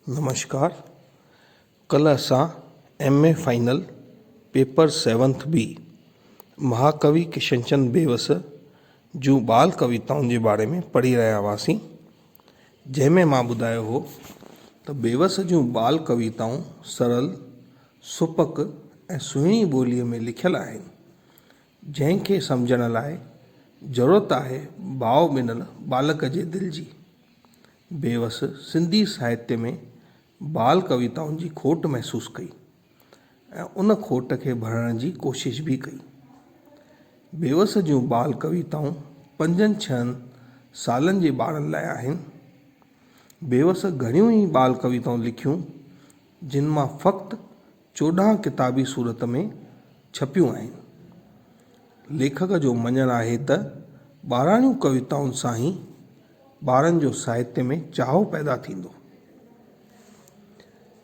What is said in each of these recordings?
नमस्कार। कल असां MA final paper 7th B महाकवि किशनचंद बेवस जूं बाल कविताउनि जे बारे में पढ़ी रहिया हुआसीं, जंहिंमें मां ॿुधायो हो त बेवस जूं बाल कविताऊं सरल, सुपक ऐं सुहिणी ॿोलीअ में लिखियल आहिनि, जंहिंखे सम्झण लाइ ज़रूरत आहे भाव ॿिनल बालक जे दिलि जी। बेवस सिंधी साहित्य में बाल कविताउनि जी खोट महसूस कई ऐं उन खोट खे भरण जी कोशिश भी कई। बेवस जूं बाल कविताऊं 5-6 सालनि जे ॿारनि लाइ आहिनि। बेवस घणियूं ई बाल कविताऊं लिखियूं, जिन मां फ़क़्ति 14 किताबी सूरत में छपियूं आहिनि। लेखक जो मञणु आहे त ॿाराणियूं कविताउनि सां ई ॿारनि जो साहित्य में चाहो पैदा थींदो।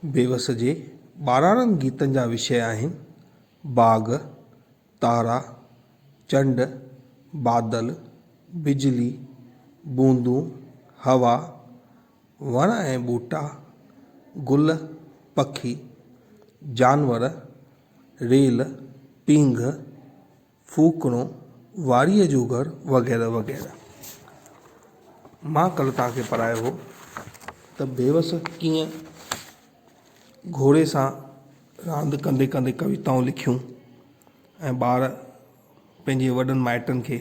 बेवस जे ॿाराणनि गीतनि जा विषय आहिनि बाग़, तारा, चंड, बादल, बिजली, बूंदूं, हवा, वण ऐं ॿूटा, गुल, पखी, जानवर, रेल, पींघ, फूकणो, वारीअ जो घरु वग़ैरह वग़ैरह। मां कल तव्हांखे पढ़ायो हो त बेवस कीअं घोड़े सां रांदि कंदे कंदे कविताऊं लिखियूं ऐं ॿार पंहिंजे वॾनि माइटनि खे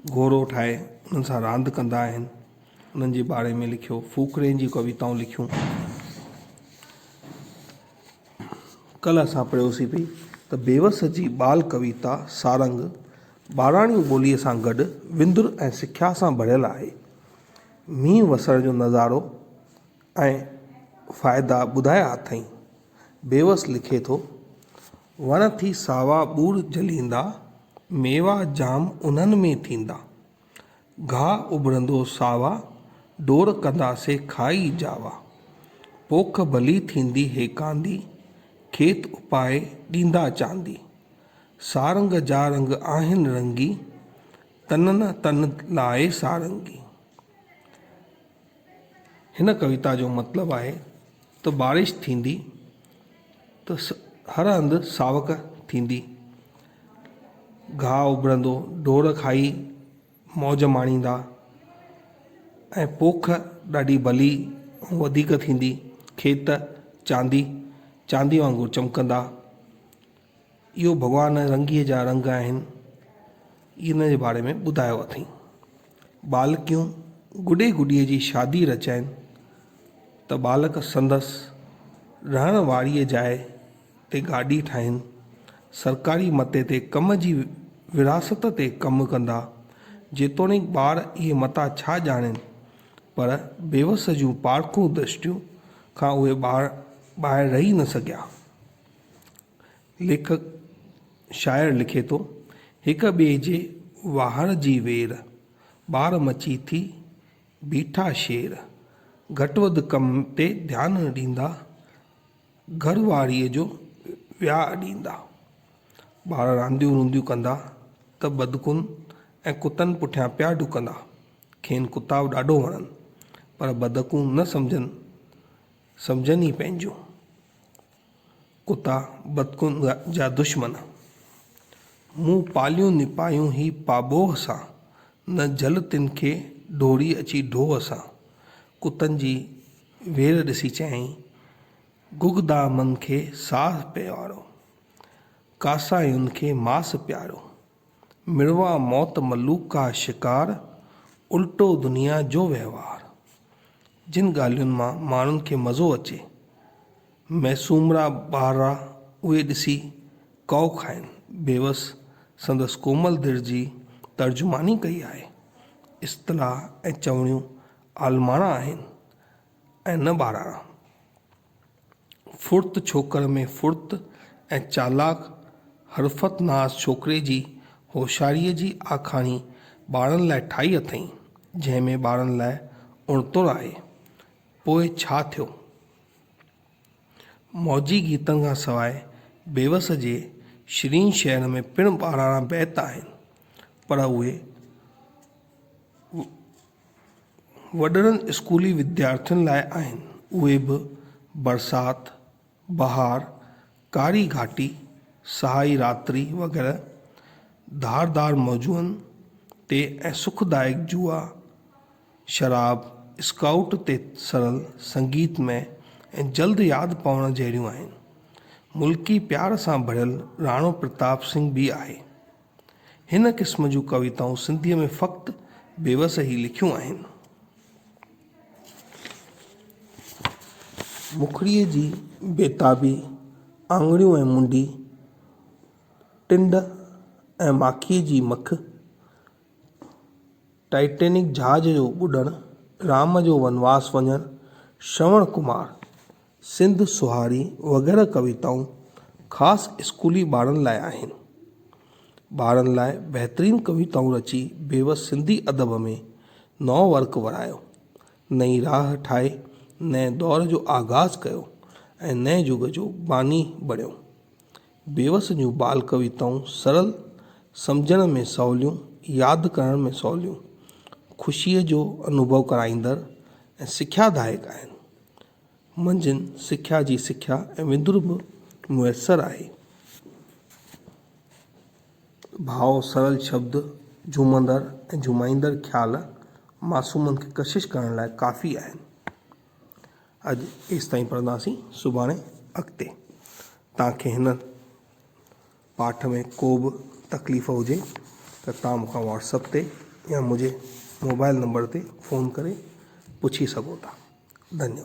घोड़ो ठाहे उन्हनि सां रांदि कंदा आहिनि, उन्हनि जे बारे में लिखियो। फूकरे जी कविताऊं लिखियूं। कल असां पढ़ियोसीं पई त बेवस जी बाल कविता सारंग ॿाराणी ॿोलीअ सां गॾु विंदुर ऐं सिख्या सां भरियल आहे। मींहुं वसण जो नज़ारो ऐं फ़ाइदा ॿुधाया अथई। बेवस लिखे थो, वण थी सावा ॿूर जलींदा, मेवा जाम उन्हनि में थींदा, घाह उभरंदो सावा, डोर कंदासे खाई जावा, पोख भली थींदी हेकांदी, खेत उपाए ॾींदा चांदी, सारंग जा रंग आहिनि रंगी, तनन तन लाए सारंगी। हिन कविता जो मतिलबु आहे त बारिश थींदी त हर हंधि सावक थींदी, घाह उभरंदो, ढोर खाई मौज माणींदा ऐं पोख ॾाढी भली वधीक थींदी, खेत चांदी वांगुरु चमकंदा। इहो भॻवान रंगीअ जा रंग आहिनि, इन जे बारे में ॿुधायो अथई। बालकियूं गुॾे गुॾीअ जी शादी रचाइनि त बालक संदसि रहण वारीअ जाइ ते गाॾी ठाहिनि, सरकारी मते ते कम जी विरासत ते कमु कंदा। जेतोणीकि ॿार इहे मता छा ॼाणनि, पर बेवस जूं पारखूं दृष्टियूं खां उहे ॿाहिरि रही न सघिया। लेखक शाइर लिखे थो, हिक ॿिए जे वाहर जी वेर, ॿार मची थी बीठा शेर, घटि वधि कम ते ध्यानु न ॾींदा, घरवारीअ जो वियाह ॾींदा। ॿार रांदियूं रूंदियूं कंदा त बदकुनि ऐं कुतनि पुठियां पिया डुकंदा। खेनि कुता ॾाढो वणनि, पर बदकूं न सम्झनि ई पंहिंजूं। कुता बदकुनि जा दुश्मन। मूं पालियूं निपायूं ही पाबोह सां, न जल तिन खे ढोरी अची ढोह सां। कुतनि जी वेर ॾिसी चयईं, गुगदा मन खे साह प्यारो, कासायुनि खे मास प्यारो, मिड़वा मौत मलूक का शिकार, उल्टो दुनिया जो व्यवहार। जिन ॻाल्हियुनि मां माण्हुनि खे मज़ो अचे, मैसूमरा ॿारा उहे ॾिसी कौ खाइनि। बेवस संदसि कोमल दिलि जी तर्जुमानी कई आहे। इस्तलाह ऐं चवणियूं आलमाणा आहिनि ऐं न ॿाराणा। फुर्त छोकर में फुर्त ऐं चालाक हरफतनास छोकिरे जी होशियारीअ जी आखाणी ॿारनि लाइ ठाही अथई, जंहिंमें ॿारनि लाइ उणतुर आहे। पोइ छा थियो? मौजी गीतनि खां सवाइ बेवस जे शिरीन शहर में पिणु ॿाराणा बैत आहिनि, पर उहे वॾड़नि स्कूली विद्यार्थियुनि लाइ आहिनि। उहे बि बरसाति, बहार, कारी घाटी, सहाई रात्रि वग़ैरह धारदार मौजूअनि ते ऐं सुखदायक जुआ, शराब, स्काउट ते सरल, संगीतमय ऐं जल्द यादि पवण जहिड़ियूं आहिनि। मुल्की प्यार सां भरियल राणो प्रताप सिंह बि आहे। हिन क़िस्म जूं कविताऊं सिंधीअ में फ़क़्ति बेवस ई लिखियूं आहिनि। मुखड़ीअ जी बेताबी, आङुरियूं ऐं मुंडी, टिंड ऐं माखीअ जी मख, टाइटेनिक जहाज जो ॿुॾणु, राम जो वनवास वञणु, श्रवण कुमार, सिंध सुहारी वग़ैरह कविताऊं ख़ासि स्कूली ॿारनि लाइ आहिनि। ॿारनि लाइ बहितरीनु कविताऊं रची बेवस सिंधी अदब में नओं वर्क वरायो, नई राह ठाहे नए दौर जो आगाज़ कयो ऐं नए युग जो बानी बणियो। बेवस जूं बाल कविताऊं सरल, सम्झण में सवलियूं, यादि करण में सवलियूं, ख़ुशीअ जो अनुभव कराईंदड़ ऐं सिख्यादायक आहिनि। मंझंदि सिख्या जी सिख्या ऐं विंदुर बि मुयसरु आहे। भाव सरल शब्द, झूमंदड़ ऐं झुमाईंदड़ ख़्याल मासूमनि खे कशिश करण लाइ काफ़ी आहिनि। अॼु एसि ताईं पढ़ंदासीं, सुभाणे अॻिते। तव्हांखे हिन पाठ में को बि तकलीफ़ हुजे त तव्हां मूंखां व्हाट्सएप ते या मुंहिंजे मोबाइल नंबर ते फ़ोन करे पुछी सघो था। धन्यवाद।